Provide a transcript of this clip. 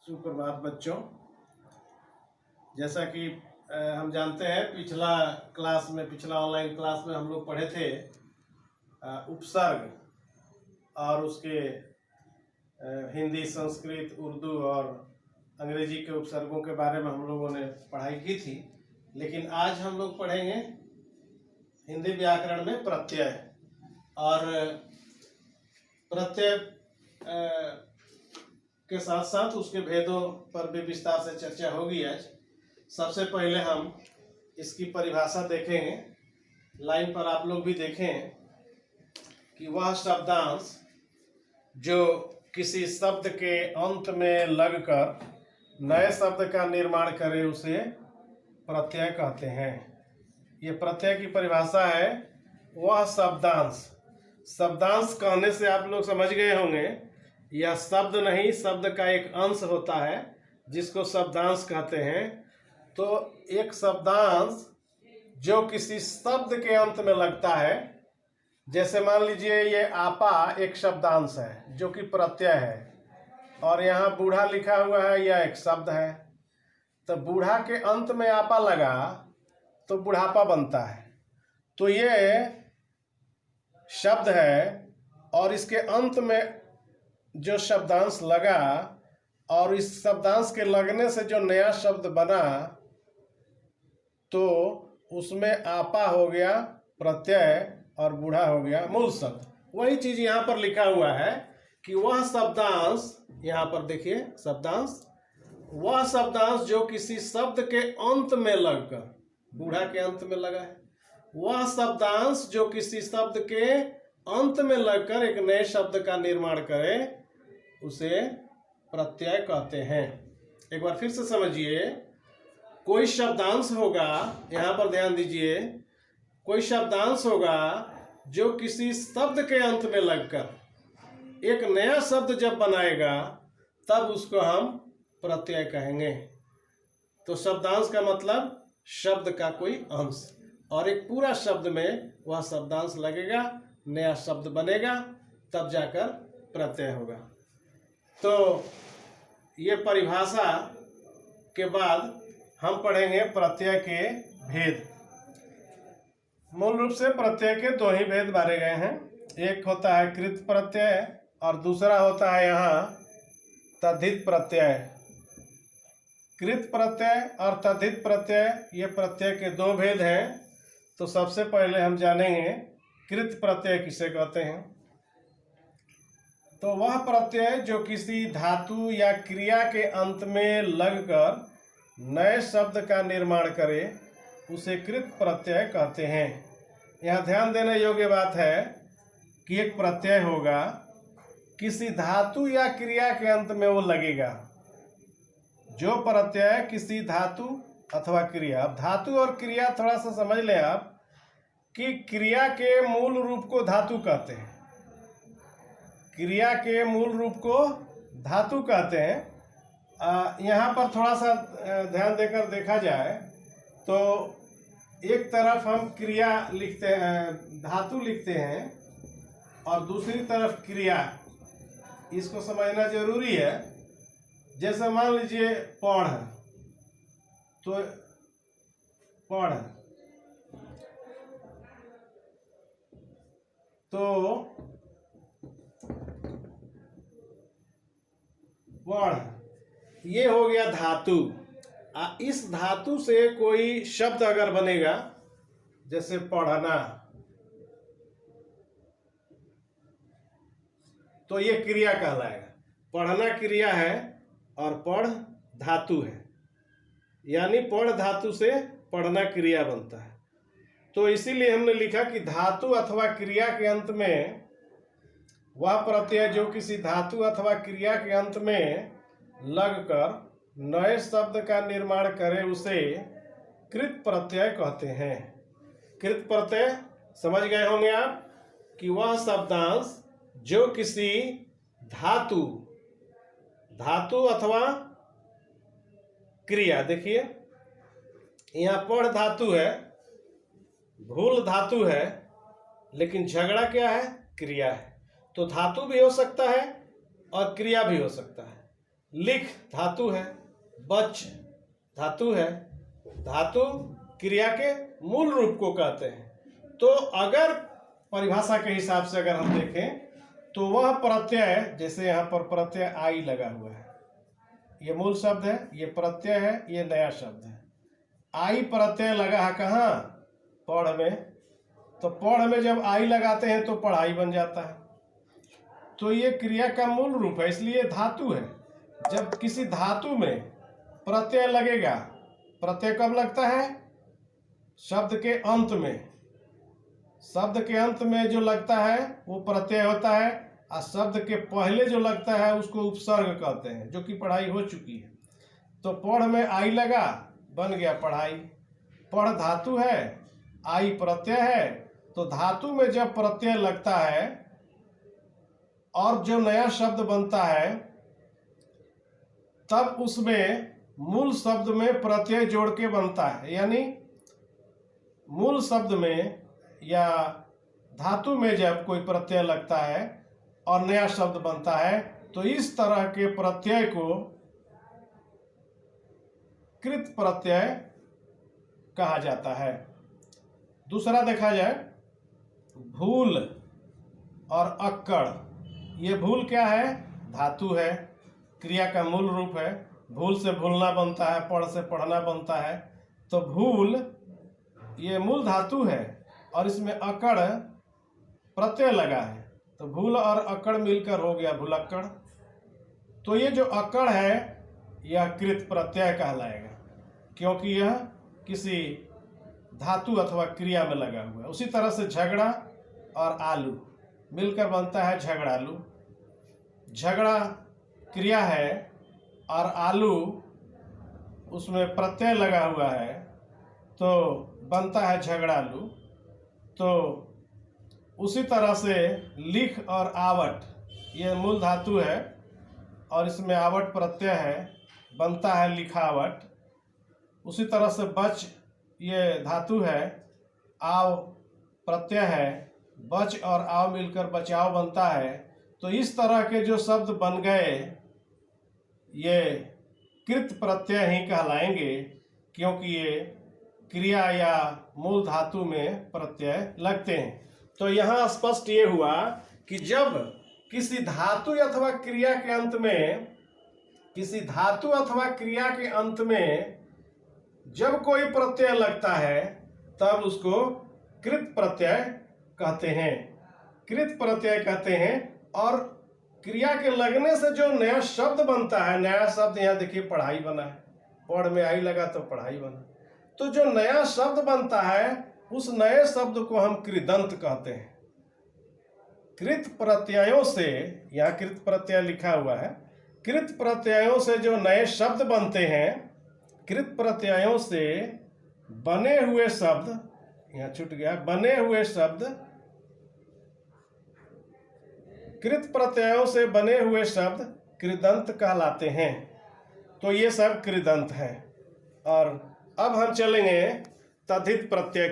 सुप्रभात बच्चों। जैसा कि हम जानते हैं पिछला ऑनलाइन क्लास में हम लोग पढ़े थे उपसर्ग और उसके हिंदी, संस्कृत, उर्दू और अंग्रेजी के उपसर्गों के बारे में हम लोगों ने पढ़ाई की थी। लेकिन आज हम लोग पढ़ेंगे हिंदी व्याकरण में प्रत्यय, और प्रत्यय के साथ साथ उसके भेदों पर भी विस्तार से चर्चा होगी। आज सबसे पहले हम इसकी परिभाषा देखेंगे। लाइन पर आप लोग भी देखें कि वह शब्दांश जो किसी शब्द के अंत में लगकर नए शब्द का निर्माण करे उसे प्रत्यय कहते हैं। ये प्रत्यय की परिभाषा है। वह शब्दांश कहने से आप लोग समझ गए होंगे, यह शब्द नहीं, शब्द का एक अंश होता है जिसको शब्दांश कहते हैं। तो एक शब्दांश जो किसी शब्द के अंत में लगता है, जैसे मान लीजिए ये आपा एक शब्दांश है जो कि प्रत्यय है, और यहाँ बूढ़ा लिखा हुआ है, यह एक शब्द है। तो बूढ़ा के अंत में आपा लगा तो बुढ़ापा बनता है। तो ये शब्द है और इसके अंत में जो शब्दांश लगा और इस शब्दांश के लगने से जो नया शब्द बना, तो उसमें आपा हो गया प्रत्यय और बूढ़ा हो गया मूल शब्द। वही चीज यहाँ पर लिखा हुआ है कि वह शब्दांश, यहाँ पर देखिए शब्दांश, वह शब्दांश जो किसी शब्द के अंत में लगकर, बूढ़ा के अंत में लगा है, वह शब्दांश जो किसी शब्द के अंत में लगकर एक नए शब्द का निर्माण करे उसे प्रत्यय कहते हैं। एक बार फिर से समझिए, कोई शब्दांश होगा, यहाँ पर ध्यान दीजिए, कोई शब्दांश होगा जो किसी शब्द के अंत में लगकर एक नया शब्द जब बनाएगा तब उसको हम प्रत्यय कहेंगे। तो शब्दांश का मतलब शब्द का कोई अंश, और एक पूरा शब्द में वह शब्दांश लगेगा, नया शब्द बनेगा, तब जाकर प्रत्यय होगा। तो ये परिभाषा के बाद हम पढ़ेंगे प्रत्यय के भेद। मूल रूप से प्रत्यय के दो ही भेद मारे गए हैं। एक होता है कृत प्रत्यय और दूसरा होता है यहाँ तद्धित प्रत्यय। कृत प्रत्यय और तद्धित प्रत्यय, ये प्रत्यय के दो भेद हैं। तो सबसे पहले हम जानेंगे कृत प्रत्यय किसे कहते हैं। तो वह प्रत्यय जो किसी धातु या क्रिया के अंत में लगकर नए शब्द का निर्माण करे उसे कृत प्रत्यय कहते हैं। यहाँ ध्यान देने योग्य बात है कि एक प्रत्यय होगा, किसी धातु या क्रिया के अंत में वो लगेगा। जो प्रत्यय किसी धातु अथवा क्रिया, अब धातु और क्रिया थोड़ा सा समझ लें आप कि क्रिया के मूल रूप को धातु कहते हैं। क्रिया के मूल रूप को धातु कहते हैं। यहाँ पर थोड़ा सा ध्यान देकर देखा जाए तो एक तरफ हम क्रिया लिखते हैं, धातु लिखते हैं, और दूसरी तरफ क्रिया। इसको समझना जरूरी है। जैसे मान लीजिए पढ़, तो पढ़, तो पढ़, ये हो गया धातु। इस धातु से कोई शब्द अगर बनेगा, जैसे पढ़ना, तो ये क्रिया कहलाएगा। पढ़ना क्रिया है और पढ़ धातु है, यानी पढ़ धातु से पढ़ना क्रिया बनता है। तो इसीलिए हमने लिखा कि धातु अथवा क्रिया के अंत में वह प्रत्यय जो किसी धातु अथवा क्रिया के अंत में लगकर नए शब्द का निर्माण करे उसे कृत प्रत्यय कहते हैं। कृत प्रत्यय समझ गए होंगे आप कि वह शब्दांश जो किसी धातु अथवा क्रिया, देखिए यहाँ पढ़ धातु है, भूल धातु है, लेकिन झगड़ा क्या है? क्रिया है। तो धातु भी हो सकता है और क्रिया भी हो सकता है। लिख धातु है, बच धातु है। धातु क्रिया के मूल रूप को कहते हैं। तो अगर परिभाषा के हिसाब से अगर हम देखें तो वह प्रत्यय, जैसे यहाँ पर प्रत्यय आई लगा हुआ है, ये मूल शब्द है, ये प्रत्यय है, ये नया शब्द है। आई प्रत्यय लगा है कहाँ? पढ़ में। तो पढ़ में जब आई लगाते हैं तो पढ़ाई बन जाता है। तो ये क्रिया का मूल रूप है, इसलिए धातु है। जब किसी धातु में प्रत्यय लगेगा, प्रत्यय कब लगता है? शब्द के अंत में। शब्द के अंत में जो लगता है वो प्रत्यय होता है, और शब्द के पहले जो लगता है उसको उपसर्ग कहते हैं, जो कि पढ़ाई हो चुकी है। तो पढ़ में आई लगा, बन गया पढ़ाई। पढ़ धातु है, आई प्रत्यय है। तो धातु में जब प्रत्यय लगता है और जो नया शब्द बनता है, तब उसमें मूल शब्द में प्रत्यय जोड़ के बनता है। यानी मूल शब्द में या धातु में जब कोई प्रत्यय लगता है और नया शब्द बनता है, तो इस तरह के प्रत्यय को कृत प्रत्यय कहा जाता है। दूसरा देखा जाए, भूल और अक्कड़। ये भूल क्या है? धातु है, क्रिया का मूल रूप है। भूल से भूलना बनता है, पढ़ से पढ़ना बनता है। तो भूल ये मूल धातु है और इसमें अकड़ प्रत्यय लगा है, तो भूल और अकड़ मिलकर हो गया भूलक्कड़। तो ये जो अकड़ है यह कृत प्रत्यय कहलाएगा, क्योंकि यह किसी धातु अथवा क्रिया में लगा हुआ है। उसी तरह से झगड़ा और आलू मिलकर बनता है झगड़ालू। झगड़ा क्रिया है और आलू उसमें प्रत्यय लगा हुआ है, तो बनता है झगड़ालू। तो उसी तरह से लिख और आवट, ये मूल धातु है और इसमें आवट प्रत्यय है, बनता है लिखावट। उसी तरह से बच, ये धातु है, आव प्रत्यय है, बच और आव मिलकर बचाव बनता है। तो इस तरह के जो शब्द बन गए ये कृत प्रत्यय ही कहलाएंगे, क्योंकि ये क्रिया या मूल धातु में प्रत्यय लगते हैं। तो यहाँ स्पष्ट ये हुआ कि जब किसी धातु अथवा क्रिया के अंत में, किसी धातु अथवा क्रिया के अंत में जब कोई प्रत्यय लगता है तब उसको कृत प्रत्यय कहते हैं। कृत प्रत्यय कहते हैं। और क्रिया के लगने से जो नया शब्द बनता है, नया शब्द यहाँ देखिए पढ़ाई बना है, पढ़ में आई लगा तो पढ़ाई बना। तो जो नया शब्द बनता है उस नए शब्द को हम कृदंत कहते हैं। कृत प्रत्ययों से, यहाँ कृत प्रत्यय लिखा हुआ है, कृत प्रत्ययों से जो नए शब्द बनते हैं, कृत प्रत्ययों से बने हुए शब्द, यहाँ छूट गया, बने हुए शब्द, कृत प्रत्ययों से बने हुए शब्द कृदंत कहलाते हैं। तो ये सब कृदंत हैं। और अब हम चलेंगे तद्धित प्रत्यय